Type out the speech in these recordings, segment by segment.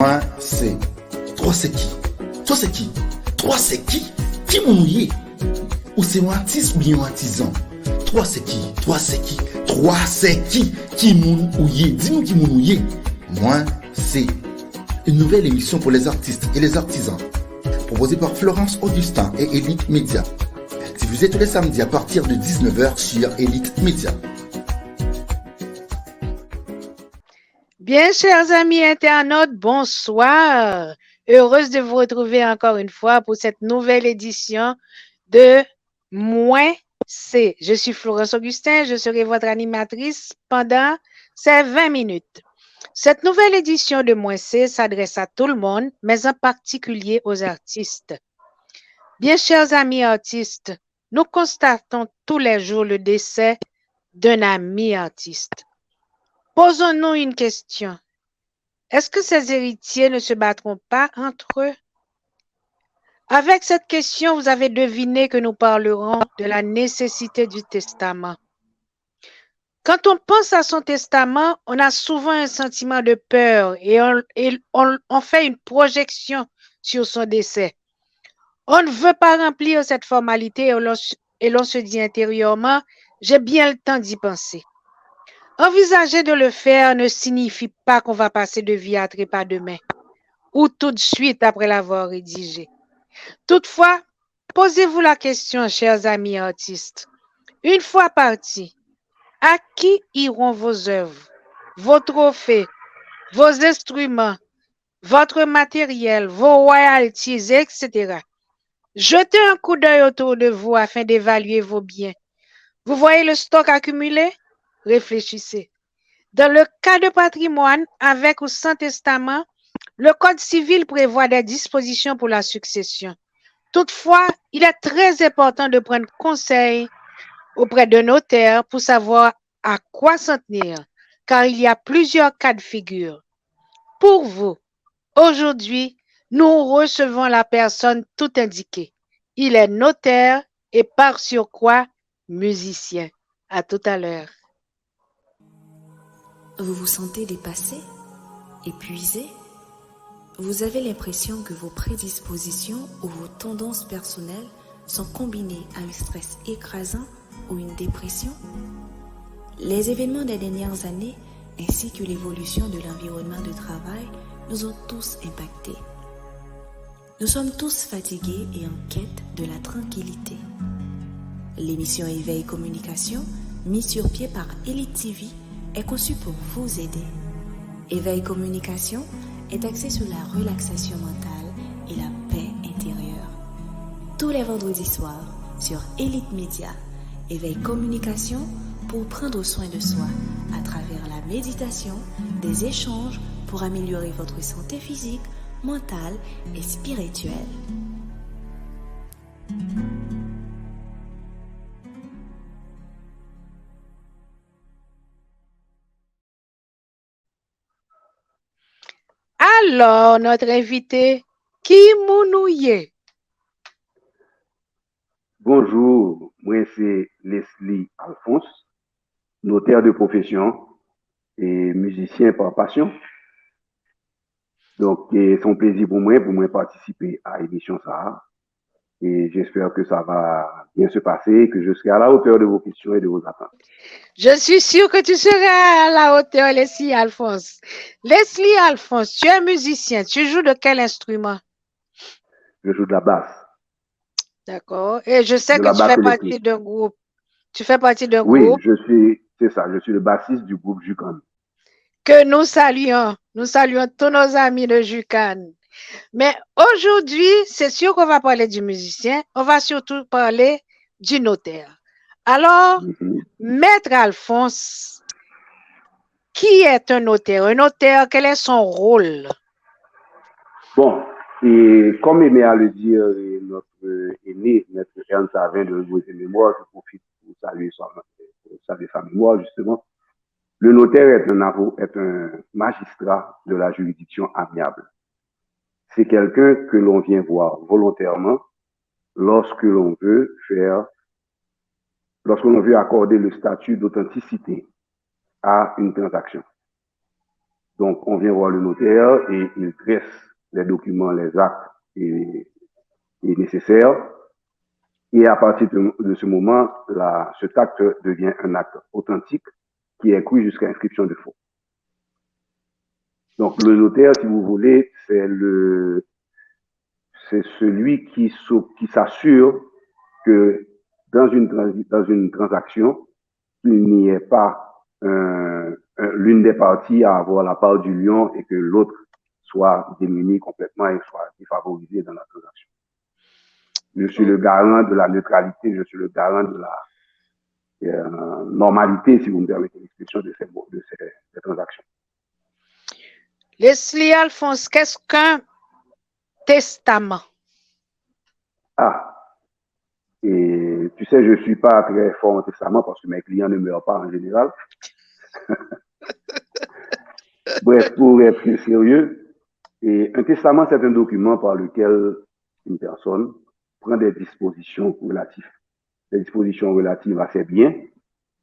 Moi, c'est. Toi, c'est qui? Toi, c'est qui? Toi, c'est qui? Qui m'en ouillé? Ou c'est un artiste ou bien un artisan? Toi, c'est qui? Toi, c'est qui? Toi, c'est qui? Qui m'en ouillé? Dis-nous qui m'en ouillé. Moi, c'est une nouvelle émission pour les artistes et les artisans, proposée par Florence Augustin et Elite Média. Diffusée tous les samedis à partir de 19h sur Elite Média. Bien, chers amis internautes, bonsoir. Heureuse de vous retrouver encore une fois pour cette nouvelle édition de Moins C. Je suis Florence Augustin, je serai votre animatrice pendant ces 20 minutes. Cette nouvelle édition de Moins C s'adresse à tout le monde, mais en particulier aux artistes. Bien, chers amis artistes, nous constatons tous les jours le décès d'un ami artiste. Posons-nous une question. Est-ce que ces héritiers ne se battront pas entre eux? Avec cette question, vous avez deviné que nous parlerons de la nécessité du testament. Quand on pense à son testament, on a souvent un sentiment de peur et on fait une projection sur son décès. On ne veut pas remplir cette formalité et l'on se dit intérieurement, j'ai bien le temps d'y penser. Envisager de le faire ne signifie pas qu'on va passer de vie à trépas demain ou tout de suite après l'avoir rédigé. Toutefois, posez-vous la question, chers amis artistes. Une fois partis, à qui iront vos œuvres, vos trophées, vos instruments, votre matériel, vos royalties, etc. Jetez un coup d'œil autour de vous afin d'évaluer vos biens. Vous voyez le stock accumulé? Réfléchissez. Dans le cas de patrimoine, avec ou sans testament, le Code civil prévoit des dispositions pour la succession. Toutefois, il est très important de prendre conseil auprès d'un notaire pour savoir à quoi s'en tenir, car il y a plusieurs cas de figure. Pour vous, aujourd'hui, nous recevons la personne tout indiquée. Il est notaire et par surcroît musicien. À tout à l'heure. Vous vous sentez dépassé, épuisé? Vous avez l'impression que vos prédispositions ou vos tendances personnelles sont combinées à un stress écrasant ou une dépression? Les événements des dernières années ainsi que l'évolution de l'environnement de travail nous ont tous impactés. Nous sommes tous fatigués et en quête de la tranquillité. L'émission Éveil Communication, mise sur pied par Elite TV, est conçue pour vous aider. Éveil Communication est axé sur la relaxation mentale et la paix intérieure. Tous les vendredis soirs sur Elite Média, Éveil Communication pour prendre soin de soi à travers la méditation, des échanges pour améliorer votre santé physique, mentale et spirituelle. Alors, notre invité, qui mounouye? Bonjour, moi c'est Leslie Alphonse, notaire de profession et musicien par passion. Donc, c'est un plaisir pour moi participer à l'émission ça. Et j'espère que ça va bien se passer, que je serai à la hauteur de vos questions et de vos attentes. Je suis sûre que tu seras à la hauteur, Leslie Alphonse. Leslie Alphonse, tu es musicien. Tu joues de quel instrument? Je joue de la basse. D'accord. Et je sais De que la tu basse fais partie électrique. d'un groupe. Tu fais partie d'un Oui, groupe c'est ça, je suis le bassiste du groupe Jukan. que nous saluons. Nous saluons tous nos amis de Jucan. Mais aujourd'hui, c'est sûr qu'on va parler du musicien. On va surtout parler du notaire. Alors, Maître Alphonse, qui est un notaire? Un notaire, quel est son rôle? Bon, et comme aimé à le dire notre aîné, Maître Ernst Savin de Reposer Mémoire, je profite pour saluer sa mémoire justement. Le notaire est un magistrat de la juridiction amiable. C'est quelqu'un que l'on vient voir volontairement lorsque l'on veut accorder le statut d'authenticité à une transaction. Donc, on vient voir le notaire et il dresse les documents, les actes nécessaires. Et à partir de ce moment, cet acte devient un acte authentique qui est cru jusqu'à inscription de faux. Donc, le notaire, si vous voulez, c'est celui qui s'assure que dans une transaction, il n'y ait pas l'une des parties à avoir la part du lion et que l'autre soit démunie complètement et soit défavorisée dans la transaction. Je suis le garant de la neutralité, je suis le garant de la normalité, si vous me permettez l'expression, de ces transactions. Leslie Alphonse, qu'est-ce qu'un testament? Et tu sais, je ne suis pas très fort en testament parce que mes clients ne meurent pas en général. Bref, pour être plus sérieux, et un testament, c'est un document par lequel une personne prend des dispositions relatives à ses biens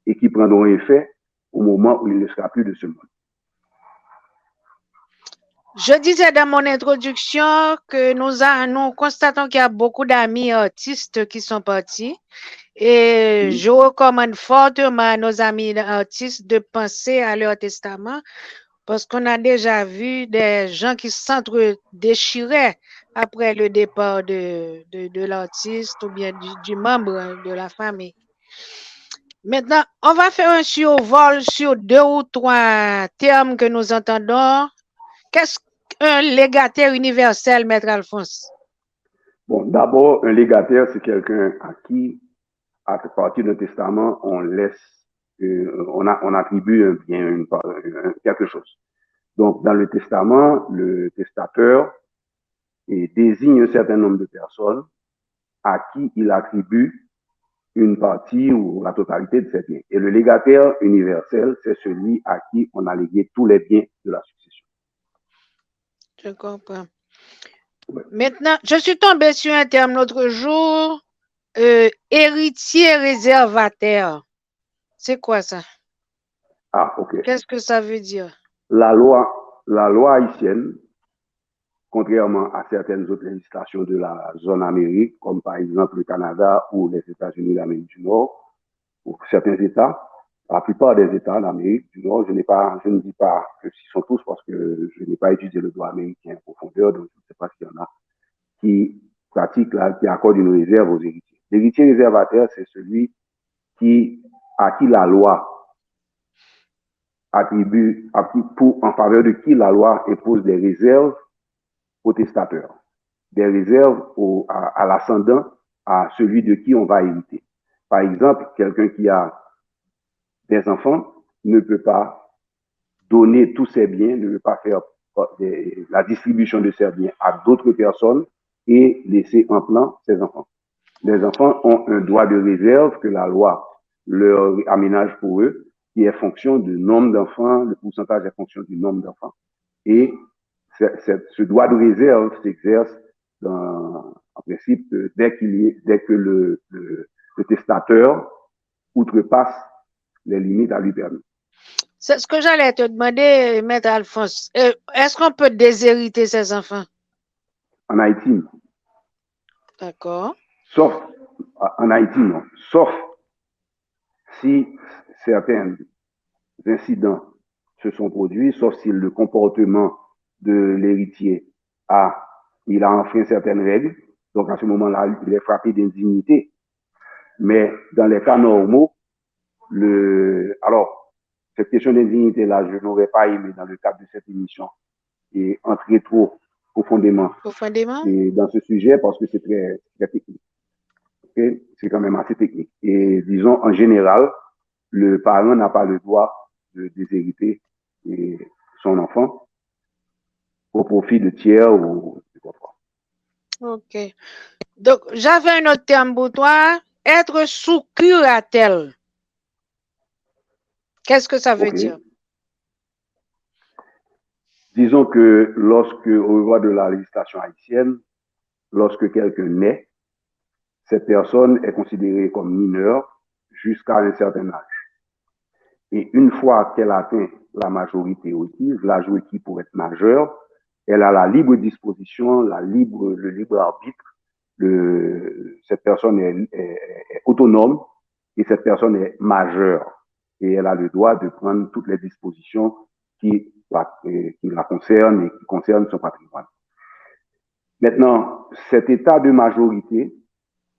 et qui prendront effet au moment où il ne sera plus de ce monde. Je disais dans mon introduction que nous constatons qu'il y a beaucoup d'amis artistes qui sont partis et je recommande fortement à nos amis artistes de penser à leur testament parce qu'on a déjà vu des gens qui s'entre-déchiraient après le départ de l'artiste ou bien du membre de la famille. Maintenant, on va faire un survol sur 2 ou 3 termes que nous entendons. Qu'est-ce qu'un légataire universel, Maître Alphonse? Bon, d'abord, un légataire, c'est quelqu'un à qui, à partir d'un testament, on attribue un bien, quelque chose. Donc, dans le testament, le testateur désigne un certain nombre de personnes à qui il attribue une partie ou la totalité de ses biens. Et le légataire universel, c'est celui à qui on a légué tous les biens de la succession. Je comprends. Ouais. Maintenant, je suis tombée sur un terme l'autre jour, héritier réservataire. C'est quoi ça? OK. Qu'est-ce que ça veut dire? La loi haïtienne, contrairement à certaines autres législations de la zone Amérique, comme par exemple le Canada ou les États-Unis d'Amérique du Nord, ou certains États, la plupart des États d'Amérique du Nord, je ne dis pas que ce sont tous parce que je n'ai pas étudié le droit américain en profondeur, donc je ne sais pas s'il y en a qui pratiquent, qui accordent une réserve aux héritiers. L'héritier réservataire, c'est celui à qui la loi attribue, en faveur de qui la loi impose des réserves au testateur, des réserves à l'ascendant, à celui de qui on va hériter. Par exemple, quelqu'un qui a des enfants ne peut pas donner tous ses biens, ne peut pas faire la distribution de ses biens à d'autres personnes et laisser en plan ses enfants. Les enfants ont un droit de réserve que la loi leur aménage pour eux, qui est fonction du nombre d'enfants, le pourcentage est fonction du nombre d'enfants. Et ce droit de réserve s'exerce en principe dès que le testateur outrepasse les limites à lui permis. C'est ce que j'allais te demander, Maître Alphonse. Est-ce qu'on peut déshériter ses enfants? En Haïti, non. D'accord. En Haïti, non. Sauf si certains incidents se sont produits, sauf si le comportement de l'héritier il a enfreint certaines règles. Donc, à ce moment-là, il est frappé d'indignité. Mais dans les cas normaux, alors, cette question d'indignité-là, je n'aurais pas aimé, dans le cadre de cette émission, et entrer trop profondément et dans ce sujet parce que c'est très, très technique. Okay? C'est quand même assez technique. Et disons, en général, le parent n'a pas le droit de déshériter son enfant au profit de tiers ou de quoi. OK. Donc, j'avais un autre terme pour toi, être sous curatelle. Qu'est-ce que ça veut dire? Disons que au niveau de la législation haïtienne, lorsque quelqu'un naît, cette personne est considérée comme mineure jusqu'à un certain âge. Et une fois qu'elle atteint la majorité requise, l'âge requis pour être majeure, elle a la libre disposition, le libre arbitre. Cette personne est autonome et cette personne est majeure. Et elle a le droit de prendre toutes les dispositions qui la concernent et qui concernent son patrimoine. Maintenant, cet état de majorité,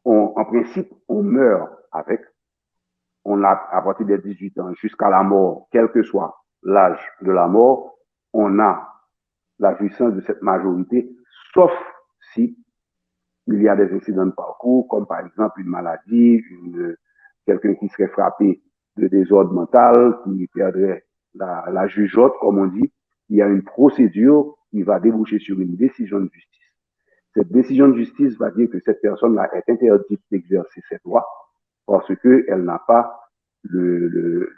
en principe, on meurt avec. On a, à partir des 18 ans jusqu'à la mort, quel que soit l'âge de la mort, on a la jouissance de cette majorité, sauf si il y a des incidents de parcours, comme par exemple une maladie, quelqu'un qui serait frappé de désordre mental, qui perdrait la jugeote, comme on dit. Il y a une procédure qui va déboucher sur une décision de justice. Cette décision de justice va dire que cette personne-là est interdite d'exercer ses droits parce qu'elle n'a pas l'autonomie,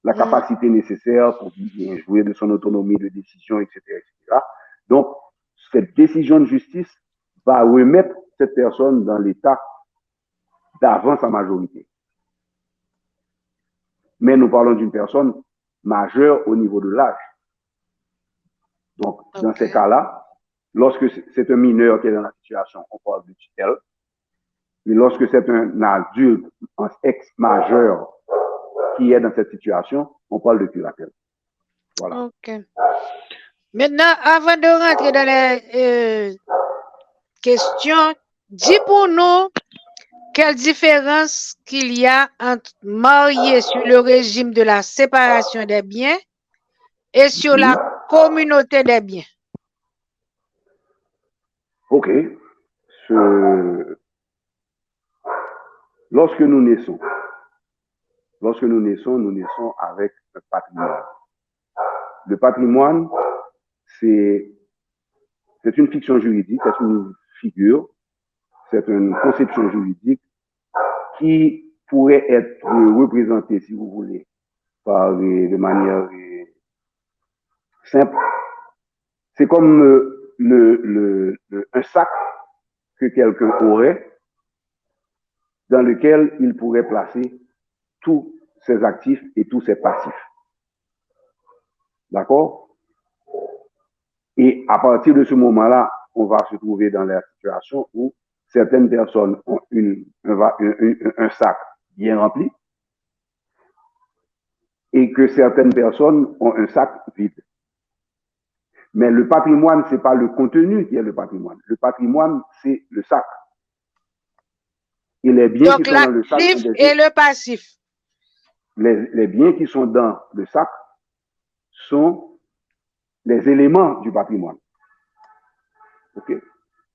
la capacité nécessaire pour bien jouir de son autonomie de décision, etc., etc. Donc, cette décision de justice va remettre cette personne dans l'état d'avant sa majorité. Mais nous parlons d'une personne majeure au niveau de l'âge. Donc, dans ces cas-là, lorsque c'est un mineur qui est dans la situation, on parle de tutelle. Mais lorsque c'est un adulte, un ex-majeur qui est dans cette situation, on parle de curatelle. Voilà. OK. Maintenant, avant de rentrer dans les questions, dis pour nous quelle différence qu'il y a entre marié sur le régime de la séparation des biens et sur la communauté des biens. OK. Lorsque nous naissons, nous naissons avec un patrimoine. Le patrimoine, c'est une fiction juridique, c'est une figure, c'est une conception juridique qui pourrait être représentée, si vous voulez, de manière simple. C'est comme un sac que quelqu'un aurait dans lequel il pourrait placer tous ses actifs et tous ses passifs. D'accord? Et à partir de ce moment-là, on va se trouver dans la situation où certaines personnes ont un sac bien rempli et que certaines personnes ont un sac vide. Mais le patrimoine, c'est pas le contenu qui est le patrimoine. Le patrimoine, c'est le sac. Et les biens qui sont dans le sac. L'actif et le passif. Les biens qui sont dans le sac sont les éléments du patrimoine. OK?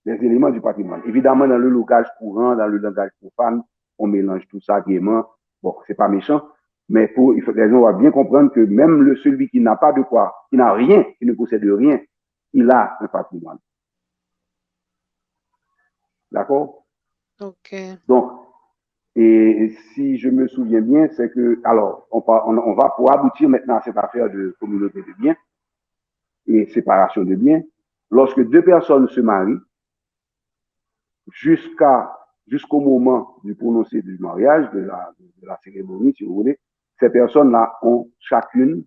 Les éléments du patrimoine. Évidemment, dans le langage courant, dans le langage profane, on mélange tout ça gaiement. Bon, c'est pas méchant, mais les gens doivent bien comprendre que même celui qui n'a pas de quoi, qui n'a rien, qui ne possède rien, il a un patrimoine. D'accord? OK. Donc, et si je me souviens bien, c'est que, alors, on va pour aboutir maintenant à cette affaire de communauté de biens et séparation de biens. Lorsque deux personnes se marient, jusqu'au moment du prononcé du mariage, de la cérémonie, si vous voulez, ces personnes-là ont chacune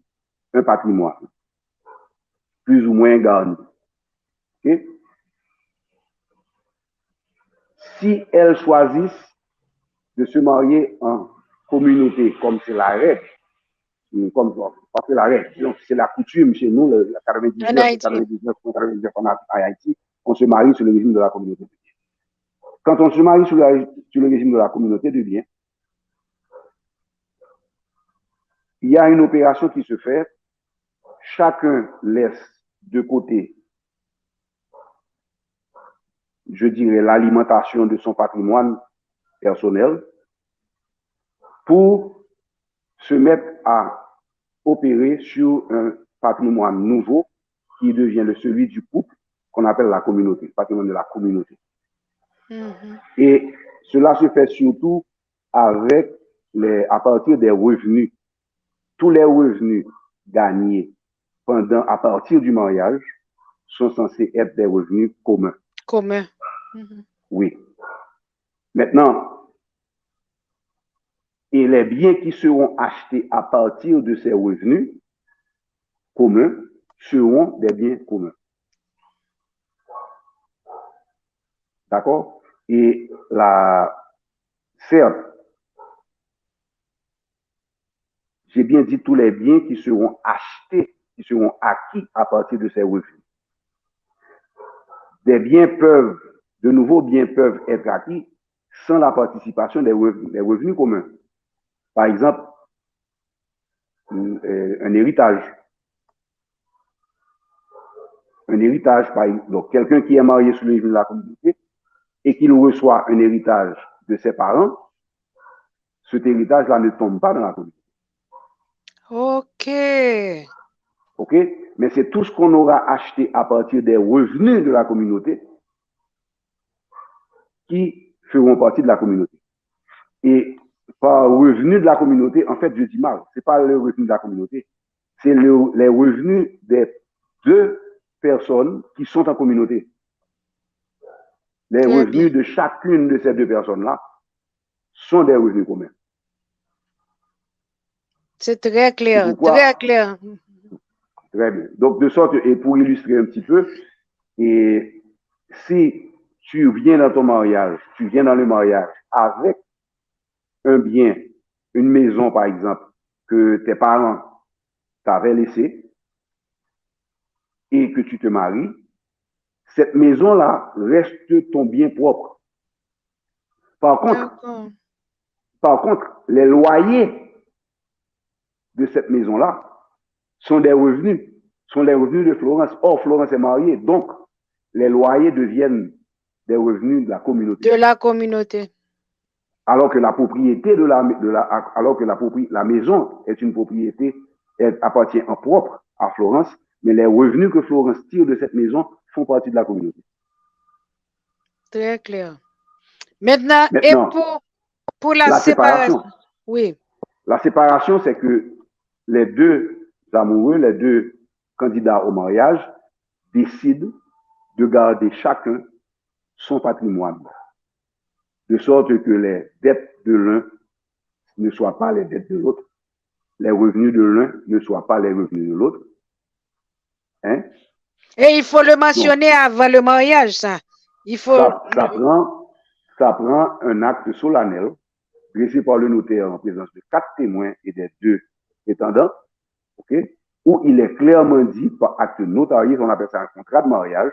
un patrimoine, plus ou moins garni. Okay? Si elles choisissent de se marier en communauté, comme c'est la règle, parce que la règle, donc c'est la coutume chez nous, la 99,99% en Haïti, on se marie sur le régime de la communauté de biens. Quand on se marie sur le régime de la communauté de biens, il y a une opération qui se fait, chacun laisse de côté, je dirais, l'alimentation de son patrimoine personnel pour se mettre à opérer sur un patrimoine nouveau qui devient celui du couple qu'on appelle la communauté, le patrimoine de la communauté. Et cela se fait surtout à partir des revenus. Tous les revenus gagnés à partir du mariage sont censés être des revenus communs. Communs. Oui. Maintenant, Et les biens qui seront achetés à partir de ces revenus communs seront des biens communs. D'accord? Et certes, j'ai bien dit tous les biens qui seront achetés, qui seront acquis à partir de ces revenus. De nouveaux biens peuvent être acquis sans la participation des revenus communs. Par exemple, un héritage. Un héritage, par exemple, donc quelqu'un qui est marié sous le régime de la communauté et qu'il reçoit un héritage de ses parents, cet héritage-là ne tombe pas dans la communauté. OK? Mais c'est tout ce qu'on aura acheté à partir des revenus de la communauté qui feront partie de la communauté. Et par revenu de la communauté, en fait, je dis mal, c'est pas le revenu de la communauté, c'est les revenus des deux personnes qui sont en communauté. Les revenus de chacune de ces deux personnes-là sont des revenus communs. C'est très clair, très clair. Très bien. Donc, de sorte, et pour illustrer un petit peu, et si tu viens dans ton mariage, tu viens dans le mariage avec un bien, une maison, par exemple, que tes parents t'avaient laissé et que tu te maries, cette maison-là reste ton bien propre. Par contre, les loyers de cette maison-là sont des revenus de Florence. Or, Florence est mariée, donc les loyers deviennent des revenus de la communauté. De la communauté. Alors que la propriété la maison est une propriété, elle appartient en propre à Florence, mais les revenus que Florence tire de cette maison font partie de la communauté. Très clair. Maintenant et pour la séparation. Oui. La séparation, c'est que les deux amoureux, les deux candidats au mariage décident de garder chacun son patrimoine, de sorte que les dettes de l'un ne soient pas les dettes de l'autre, les revenus de l'un ne soient pas les revenus de l'autre. Hein? Et il faut le mentionner avant le mariage, ça. Il faut... Ça prend un acte solennel dressé par le notaire en présence de 4 témoins et des 2 prétendants, okay, où il est clairement dit par acte notarié, on appelle ça un contrat de mariage,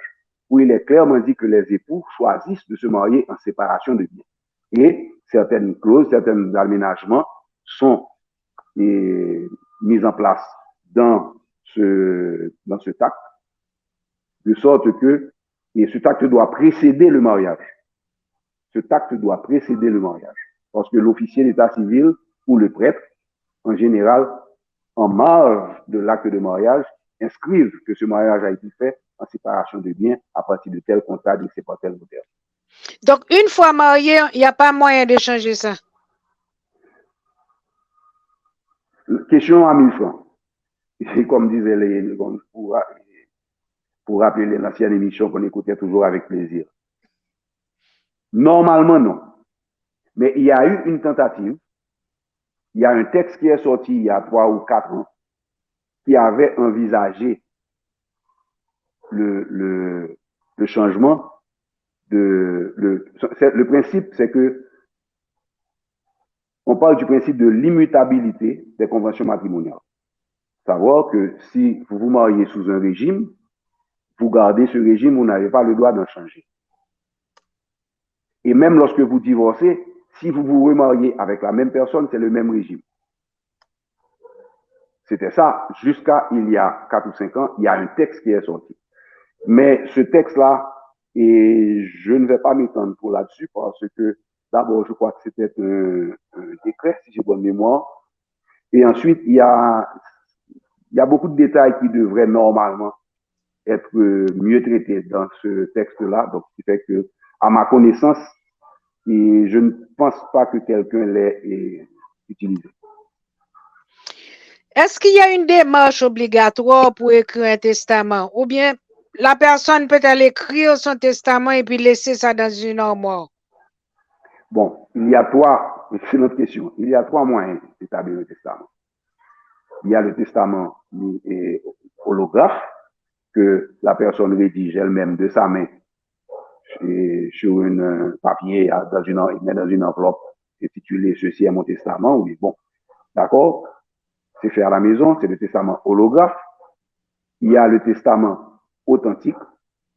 où il est clairement dit que les époux choisissent de se marier en séparation de biens. Et certaines clauses, certains aménagements sont mis en place dans cet acte, de sorte que cet acte doit précéder le mariage. Cet acte doit précéder le mariage. Parce que l'officier d'état civil ou le prêtre, en général, en marge de l'acte de mariage, inscrivent que ce mariage a été fait en séparation de biens à partir de tel contrat de tel notaire. Donc, une fois marié, il n'y a pas moyen de changer ça? Question à 1000 francs. Et comme disaient pour rappeler l'ancienne émission qu'on écoutait toujours avec plaisir. Normalement, non. Mais il y a eu une tentative. Il y a un texte qui est sorti il y a 3 ou 4 ans qui avait envisagé le changement le principe, c'est que on parle du principe de l'immutabilité des conventions matrimoniales. Savoir que si vous vous mariez sous un régime, vous gardez ce régime, vous n'avez pas le droit d'en changer. Et même lorsque vous divorcez, si vous vous remariez avec la même personne, c'est le même régime. C'était ça jusqu'à il y a 4 ou 5 ans, il y a un texte qui est sorti. Mais ce texte-là, et je ne vais pas m'étendre pour là-dessus parce que d'abord, je crois que c'était un décret, si j'ai bonne mémoire. Et ensuite, il y a beaucoup de détails qui devraient normalement être mieux traités dans ce texte-là. Donc, ce qui fait que, à ma connaissance, et je ne pense pas que quelqu'un l'ait utilisé. Est-ce qu'il y a une démarche obligatoire pour écrire un testament? Ou bien la personne peut-elle écrire son testament et puis laisser ça dans une armoire? Bon, il y a 3 Excellente question. Il y a 3 moyens d'établir le testament. Il y a le testament holographe que la personne rédige elle-même de sa main sur un papier, il met dans une enveloppe intitulée Ceci est mon testament. Oui, bon, d'accord. C'est fait à la maison, c'est le testament holographe. Il y a le testament authentique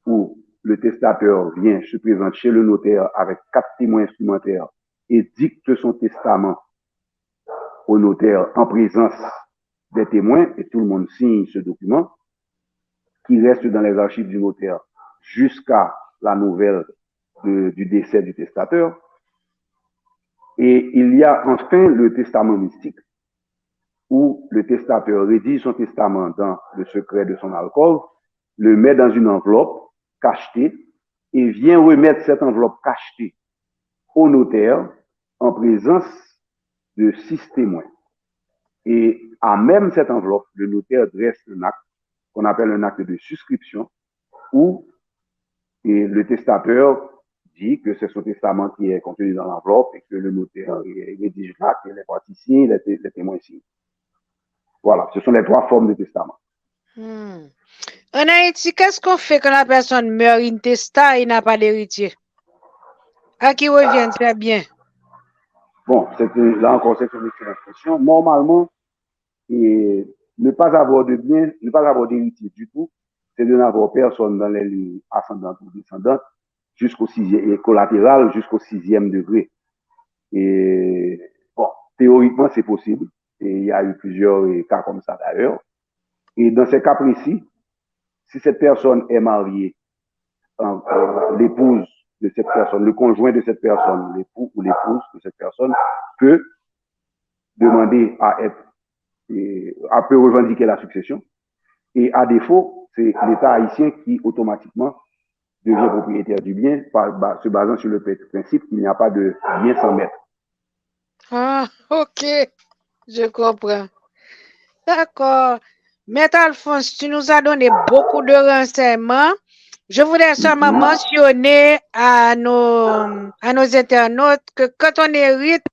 où le testateur vient se présenter chez le notaire avec 4 témoins instrumentaires et dicte son testament au notaire en présence des témoins et tout le monde signe ce document qui reste dans les archives du notaire jusqu'à la nouvelle du décès du testateur. Et il y a enfin le testament mystique où le testateur rédige son testament dans le secret de son alcôve, le met dans une enveloppe cachetée et vient remettre cette enveloppe cachetée au notaire en présence de 6 témoins. Et à même cette enveloppe, le notaire dresse un acte qu'on appelle un acte de souscription où le testateur dit que c'est son testament qui est contenu dans l'enveloppe et que le notaire rédige l'acte et les parties signent, les témoins signent. Voilà, ce sont les 3 formes de testament. En Haïti, qu'est-ce qu'on fait quand la personne meurt intestat et n'a pas d'héritier? À qui revient très bien? Bon, là encore, c'est une excellente question. Normalement, ne pas avoir de bien, ne pas avoir d'héritier du tout, c'est de n'avoir personne dans les lignes ascendantes ou descendantes jusqu'au 6e, et collatéral jusqu'au 6e degré. Et bon, théoriquement, c'est possible. Et il y a eu plusieurs cas comme ça d'ailleurs. Et dans ces cas précis, si cette personne est mariée, l'épouse de cette personne, le conjoint de cette personne, l'époux ou l'épouse de cette personne peut demander peut revendiquer la succession. Et à défaut, c'est l'État haïtien qui automatiquement devient propriétaire du bien, se basant sur le principe qu'il n'y a pas de bien sans maître. Ah, ok, je comprends. D'accord. Maître Alphonse, tu nous as donné beaucoup de renseignements. Je voudrais seulement mentionner à nos internautes que quand on hérite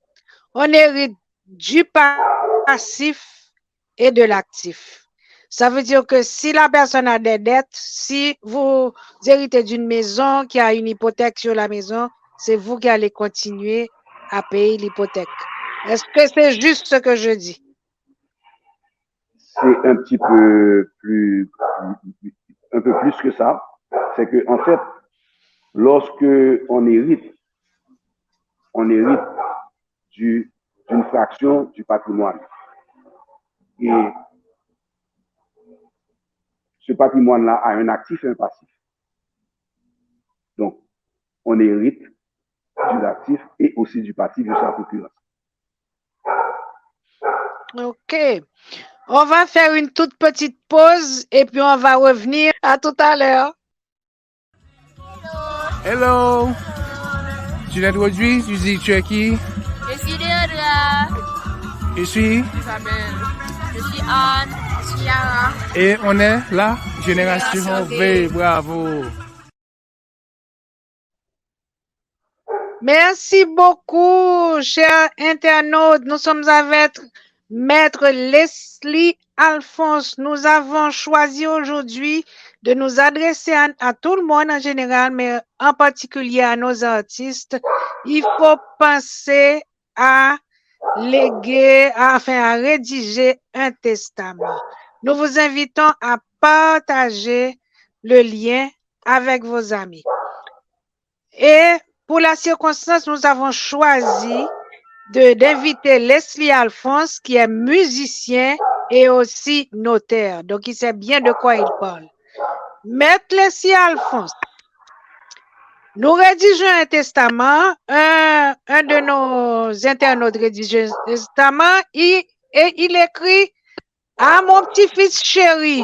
du passif et de l'actif. Ça veut dire que si la personne a des dettes, si vous héritez d'une maison qui a une hypothèque sur la maison, c'est vous qui allez continuer à payer l'hypothèque. Est-ce que c'est juste ce que je dis? C'est un petit peu un peu plus que ça. C'est que, en fait, lorsque on hérite d'une fraction du patrimoine. Et ce patrimoine-là a un actif et un passif. Donc, on hérite du actif et aussi du passif de sa procuration. OK. On va faire une toute petite pause et puis on va revenir à tout à l'heure. Hello. Tu t'introduis, tu dis tu es qui? Je suis Déodra. Je suis Isabelle. Je suis Anne. Je suis Yara. et on est la génération V. Bravo. Merci beaucoup, chers internautes. Nous sommes avec Maître Leslie Alphonse. Nous avons choisi aujourd'hui de nous adresser à tout le monde en général, mais en particulier à nos artistes. Il faut penser à à rédiger un testament. Nous vous invitons à partager le lien avec vos amis. Et pour la circonstance, nous avons choisi d'inviter Leslie Alphonse, qui est musicien et aussi notaire. Donc, il sait bien de quoi il parle. Maître Leslie Alphonse, nous rédigeons un testament. Un de nos internautes rédige un testament et il écrit à mon petit-fils chéri,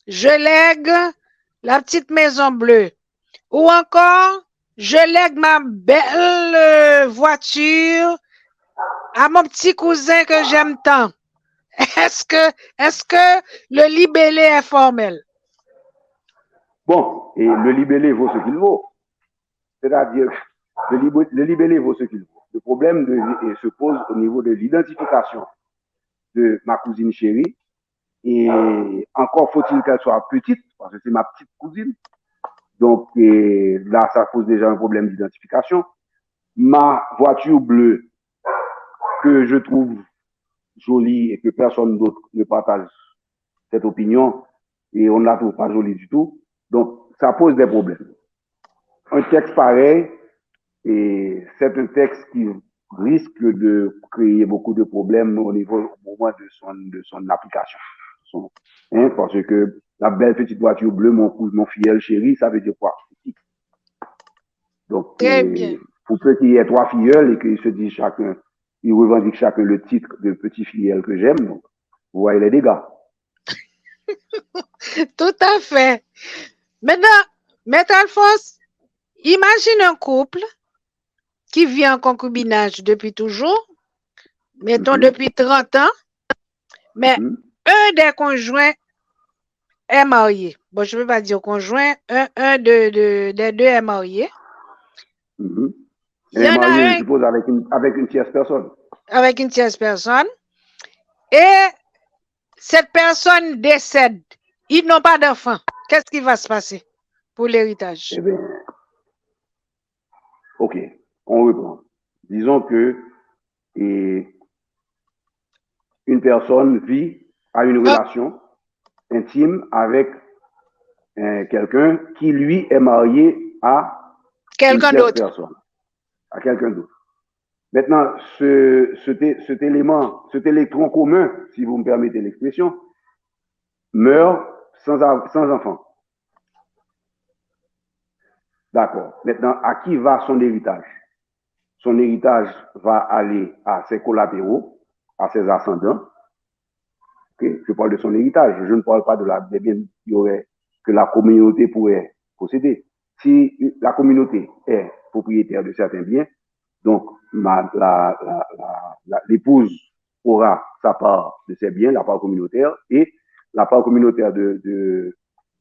je lègue la petite maison bleue. Ou encore, je lègue ma belle voiture à mon petit cousin que j'aime tant. Est-ce que le libellé est formel? Bon, et le libellé vaut ce qu'il vaut. C'est-à-dire, le libellé vaut ce qu'il vaut. le problème se pose au niveau de l'identification de ma cousine chérie. Et encore faut-il qu'elle soit petite, parce que c'est ma petite cousine. Donc là, ça pose déjà un problème d'identification. Ma voiture bleue, que je trouve jolie et que personne d'autre ne partage cette opinion, et on ne la trouve pas jolie du tout. Donc, ça pose des problèmes. Un texte pareil, et c'est un texte qui risque de créer beaucoup de problèmes au moment de son application. Parce que la belle petite voiture bleue, mon filleul chéri, ça veut dire quoi? Donc, pour peu qu'il y ait 3 filleuls et qu'ils se disent chacun, ils revendiquent chacun le titre de petit filleul que j'aime, donc, vous voyez les dégâts. Tout à fait. Maintenant, Maître Alphonse, imagine un couple qui vit en concubinage depuis toujours, mettons depuis 30 ans, mais un des conjoints est marié. Bon, je ne veux pas dire conjoint, un des deux est marié. Il y en a un, je suppose, avec une tierce personne. Avec une tierce personne. Et cette personne décède. Ils n'ont pas d'enfant. Qu'est-ce qui va se passer pour l'héritage? Eh bien, ok, on reprend. Disons que une personne a une relation intime avec quelqu'un qui, lui, est marié à quelqu'un d'autre. À quelqu'un d'autre. Maintenant, cet électron commun, si vous me permettez l'expression, meurt sans enfant. D'accord. Maintenant, à qui va son héritage? Son héritage va aller à ses collatéraux, à ses ascendants. Okay? Je parle de son héritage. Je ne parle pas des biens que la communauté pourrait posséder. Si la communauté est propriétaire de certains biens, donc l'épouse aura sa part de ses biens, la part communautaire, et la part communautaire de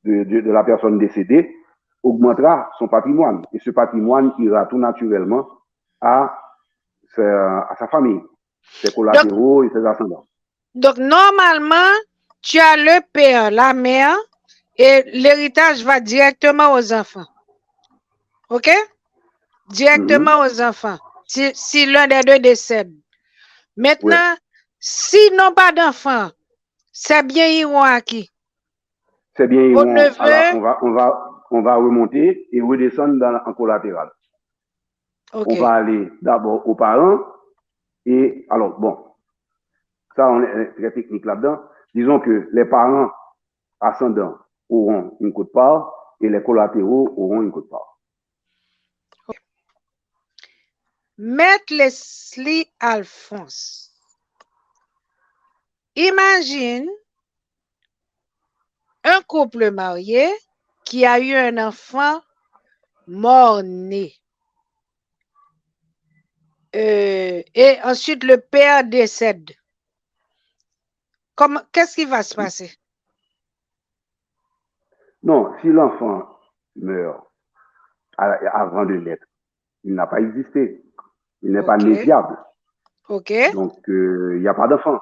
la personne décédée augmentera son patrimoine. Et ce patrimoine ira tout naturellement à sa famille, ses collatéraux et ses ascendants. Donc, normalement, tu as le père, la mère, et l'héritage va directement aux enfants. OK? Directement aux enfants. Si l'un des deux décède. Maintenant, s'ils n'ont pas d'enfants, c'est bien iront à qui? C'est bien iront on va remonter et redescendre en collatéral. Okay. On va aller d'abord aux parents et alors bon, ça on est très technique là-dedans. Disons que les parents ascendants auront une quote-part et les collatéraux auront une quote-part. Okay. Maître Leslie Alphonse, imagine un couple marié qui a eu un enfant mort-né. Et ensuite, le père décède. Qu'est-ce qui va se passer? Non, si l'enfant meurt avant de naître, il n'a pas existé. Il n'est pas né viable. Okay. Donc, il n'y a pas d'enfant.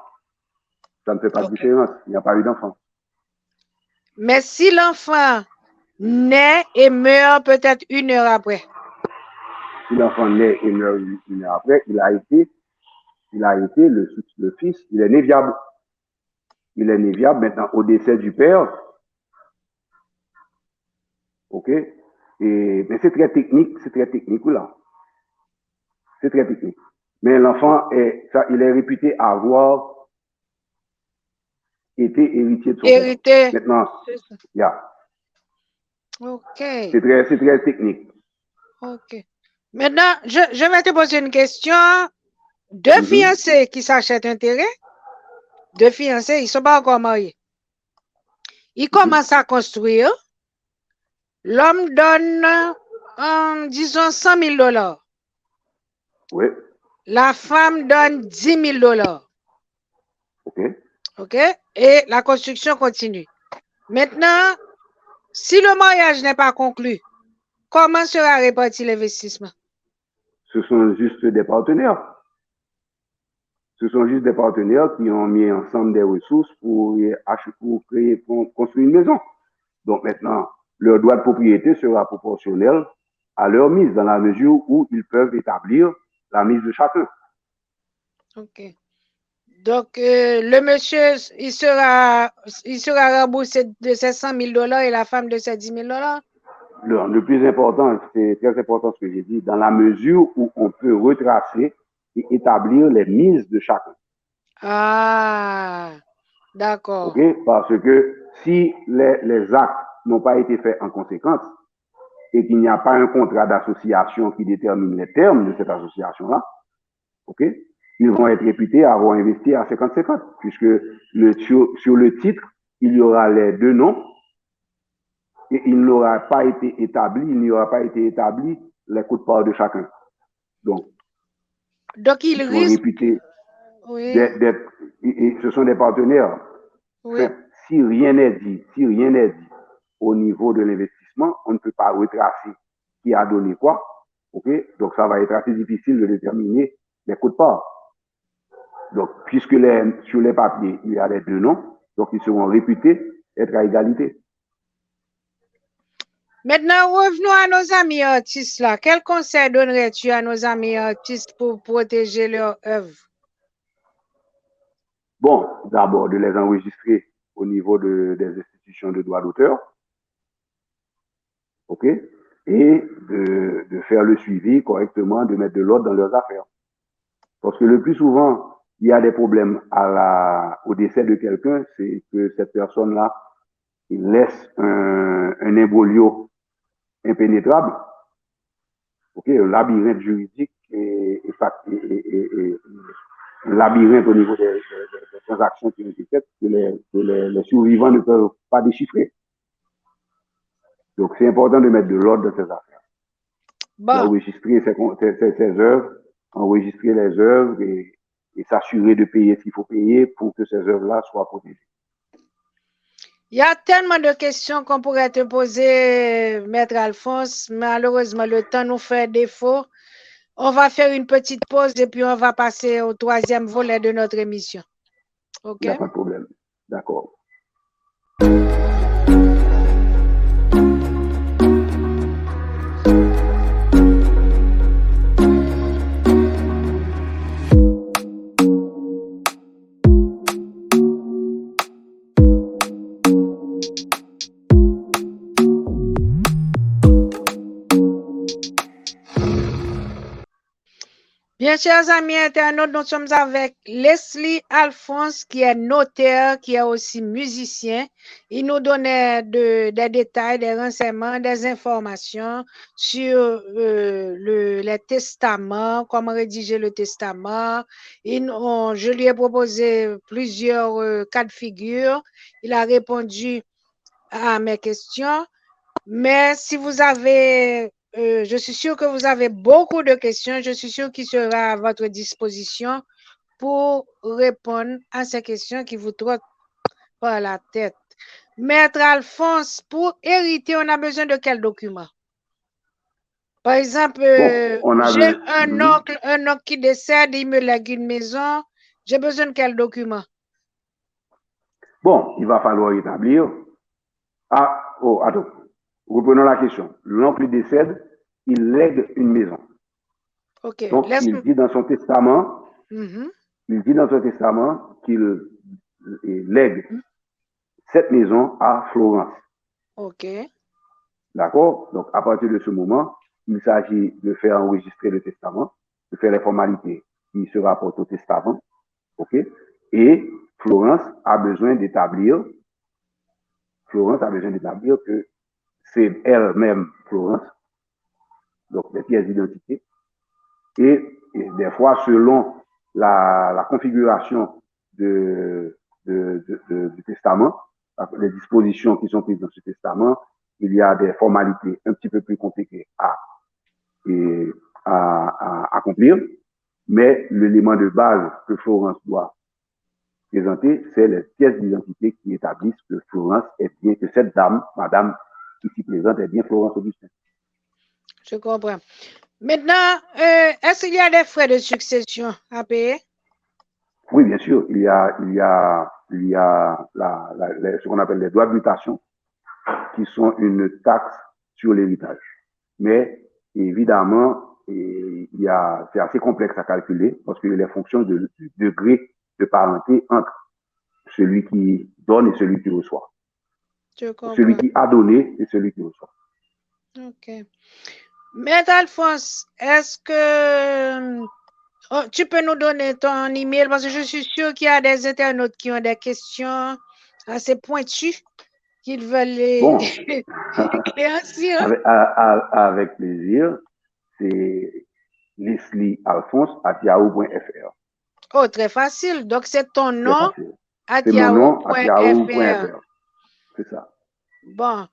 Ça ne fait pas de différence. Il n'y a pas eu d'enfant. Mais si l'enfant naît et meurt peut-être 1 heure après. Si l'enfant naît et meurt 1 heure après, il a été le fils, il est né viable. Il est né viable maintenant au décès du père. OK? Mais c'est très technique là. C'est très technique. Mais l'enfant il est réputé avoir été héritier de son père. Maintenant, OK. C'est très technique. OK. Maintenant, je vais te poser une question. Deux fiancés qui s'achètent un terrain, 2 fiancés, ils ne sont pas encore mariés. Ils commencent à construire. L'homme donne, disons, $100,000. Oui. La femme donne $10,000. OK? Et la construction continue. Maintenant, si le mariage n'est pas conclu, comment sera réparti l'investissement? ce sont juste des partenaires. Ce sont juste des partenaires qui ont mis ensemble des ressources pour construire une maison. Donc maintenant, leur droit de propriété sera proportionnel à leur mise, dans la mesure où ils peuvent établir la mise de chacun. OK. Donc, le monsieur, il sera remboursé de ces 100 000 $ et la femme de ces 10 000 $? Le plus important, c'est très important ce que j'ai dit, dans la mesure où on peut retracer et établir les mises de chacun. Ah, d'accord. OK? Parce que si les actes n'ont pas été faits en conséquence et qu'il n'y a pas un contrat d'association qui détermine les termes de cette association-là, OK? Ils vont être réputés avoir investi à 50-50, puisque sur le titre, il y aura les deux noms et il n'y aura pas été établi les coûts de part de chacun. Donc il ils sont risque. réputés Oui. d'être, et ce sont des partenaires. Oui. Enfin, si rien n'est dit au niveau de l'investissement, on ne peut pas retracer qui a donné quoi. OK? Donc, ça va être assez difficile de déterminer les coûts de part. Donc, puisque sur les papiers, il y a les deux noms, donc ils seront réputés être à égalité. Maintenant, revenons à nos amis artistes là. Quel conseil donnerais-tu à nos amis artistes pour protéger leur œuvre? Bon, d'abord, de les enregistrer au niveau des institutions de droit d'auteur. OK? Et de faire le suivi correctement, de mettre de l'ordre dans leurs affaires. Parce que le plus souvent, il y a des problèmes au décès de quelqu'un, c'est que cette personne-là, il laisse un imbroglio impénétrable, OK, un labyrinthe juridique et un labyrinthe au niveau des transactions qui ont été faites que les survivants ne peuvent pas déchiffrer. Donc, c'est important de mettre de l'ordre dans ces affaires. Bon. D'enregistrer ses œuvres, enregistrer les œuvres et s'assurer de payer ce qu'il faut payer pour que ces œuvres-là soient protégées. Il y a tellement de questions qu'on pourrait te poser, Maître Alphonse. Malheureusement, le temps nous fait défaut. On va faire une petite pause et puis on va passer au troisième volet de notre émission. OK? Il n'y a pas de problème. D'accord. Bien, chers amis internautes, nous sommes avec Leslie Alphonse, qui est notaire, qui est aussi musicien. Il nous donnait des détails, des renseignements, des informations sur les testaments, comment rédiger le testament. Je lui ai proposé plusieurs cas de figure. Il a répondu à mes questions. Mais si vous avez... je suis sûre que vous avez beaucoup de questions. Je suis sûre qu'il sera à votre disposition pour répondre à ces questions qui vous trottent par la tête. Maître Alphonse, pour hériter, on a besoin de quel document? Par exemple, j'ai un oncle qui décède, il me lègue une maison. J'ai besoin de quel document? Bon, il va falloir établir. Attends. Reprenons la question. L'oncle décède, il lègue une maison. Okay. Donc, il dit dans son testament, qu'il lègue cette maison à Florence. OK. D'accord? Donc, à partir de ce moment, il s'agit de faire enregistrer le testament, de faire les formalités qui se rapportent au testament. OK? Et Florence a besoin d'établir que c'est elle-même Florence, donc des pièces d'identité, et des fois, selon la configuration du testament, les dispositions qui sont prises dans ce testament, il y a des formalités un petit peu plus compliquées à accomplir, mais l'élément de base que Florence doit présenter, c'est les pièces d'identité qui établissent que Florence est bien, que cette dame, madame ici présente, est bien Florence Augustin. Je comprends. Maintenant, est-ce qu'il y a des frais de succession à payer? Oui, bien sûr, il y a ce qu'on appelle les droits de mutation, qui sont une taxe sur l'héritage. Mais évidemment, c'est assez complexe à calculer parce qu'il est fonction du degré de parenté entre celui qui donne et celui qui reçoit. Je comprends. Celui qui a donné et celui qui reçoit. OK. Maître Alphonse, est-ce que tu peux nous donner ton email parce que je suis sûre qu'il y a des internautes qui ont des questions assez pointues qu'ils veulent éclaircir. Avec plaisir. C'est lesliealphonse@yahoo.fr. Oh, très facile. Donc, c'est ton nom C'est mon nom @yahoo.fr. C'est ça. Bon.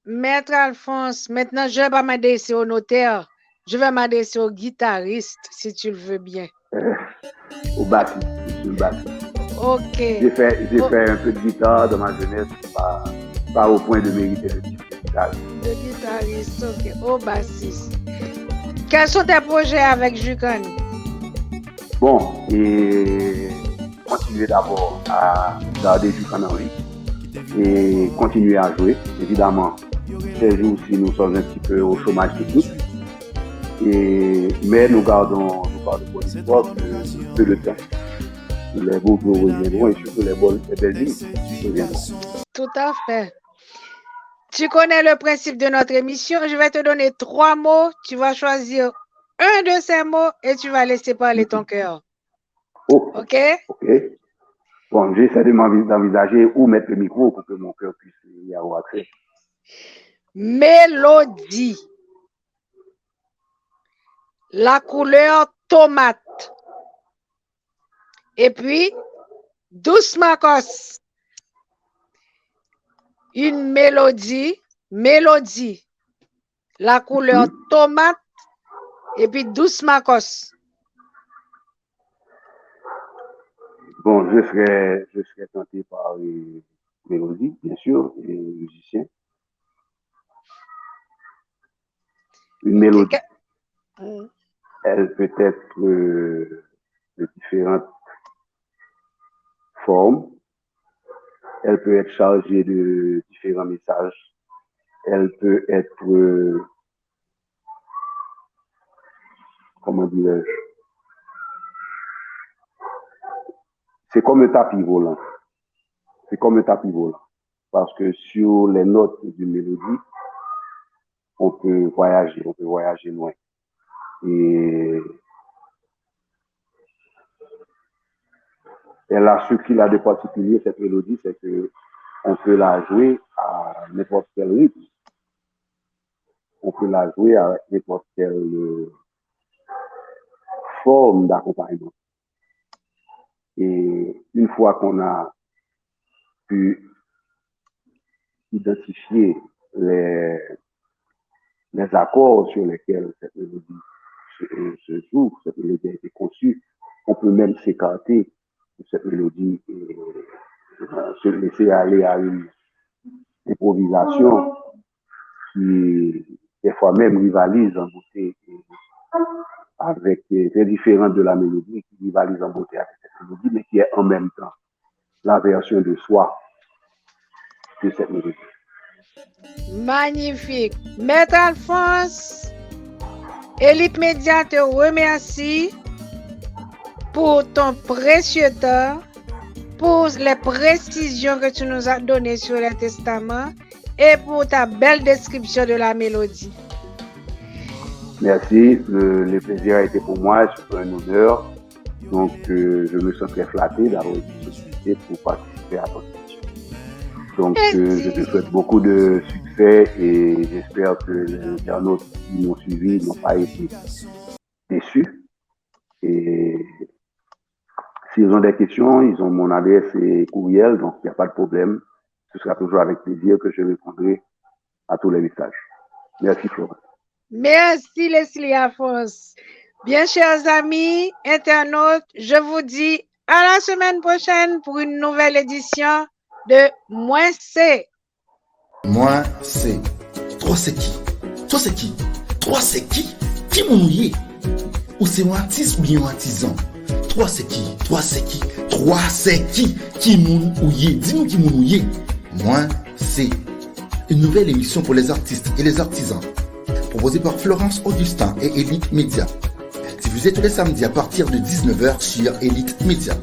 Maître Alphonse, maintenant, je ne vais pas m'adresser au notaire. Je vais m'adresser au guitariste, si tu le veux bien. Au bassiste. Je suis le bassiste. OK. J'ai fait un peu de guitare dans ma jeunesse, pas au point de mériter le titre de guitariste. De guitariste, OK. Au bassiste. Quels sont tes projets avec Jukan? Bon, et continuer d'abord à garder Jukan en vie et continuer à jouer. Évidemment, ces jours-ci, nous sommes un petit peu au chômage technique. Mais nous gardons pour l'espoir que le temps. Les beaux jours reviendront et surtout les belles lignes reviendront. Tout à fait. Tu connais le principe de notre émission. Je vais te donner 3 mots. Tu vas choisir un de ces mots et tu vas laisser parler ton cœur. Oh, OK? OK. Bon, j'essaie d'envisager où mettre le micro pour que mon cœur puisse y avoir accès. Mélodie. La couleur tomate. Et puis, douce Marcos. Une mélodie. La couleur tomate. Et puis, douce Marcos. Bon, je serais tenté par une mélodie, bien sûr, et musicien. Une mélodie. Elle peut être de différentes formes. Elle peut être chargée de différents messages. Elle peut être, comment dirais-je, c'est comme un tapis volant. Parce que sur les notes d'une mélodie, on peut voyager loin. Et elle a ce qu'il a de particulier, cette mélodie, c'est que on peut la jouer à n'importe quel rythme. On peut la jouer avec n'importe quelle forme d'accompagnement. Et une fois qu'on a pu identifier les accords sur lesquels cette mélodie se joue, cette mélodie a été conçue, on peut même s'écarter de cette mélodie et se laisser aller à une improvisation qui, des fois même, rivalise en beauté avec, très différente de la mélodie, qui rivalise en beauté avec cette mélodie, mais qui est en même temps la version de soi de cette mélodie. Magnifique. Maître Alphonse, Elite Média te remercie pour ton précieux temps, pour les précisions que tu nous as données sur le testament et pour ta belle description de la mélodie. Merci, le plaisir a été pour moi, c'est un honneur. Donc, je me sens très flatté d'avoir été sollicité pour participer à ton émission. Donc, je te souhaite beaucoup de succès et j'espère que les internautes qui m'ont suivi n'ont pas été déçus. Et s'ils ont des questions, ils ont mon adresse et courriel, donc il n'y a pas de problème. Ce sera toujours avec plaisir que je répondrai à tous les messages. Merci, Florent. Merci, Leslie Alphonse. Bien, chers amis, internautes, je vous dis à la semaine prochaine pour une nouvelle édition de Moi c'est. Moi c'est. Toi c'est qui? Toi c'est qui? Toi c'est qui? Qui m'ouille? Ou c'est un artiste ou bien un artisan? Toi c'est qui? Toi c'est qui? Toi c'est qui? Qui m'ouille? Dis-nous qui m'ouille. Moi c'est une nouvelle émission pour les artistes et les artisans, proposée par Florence Augustin et Elite Media. Diffusée tous les samedis à partir de 19h sur Elite Media.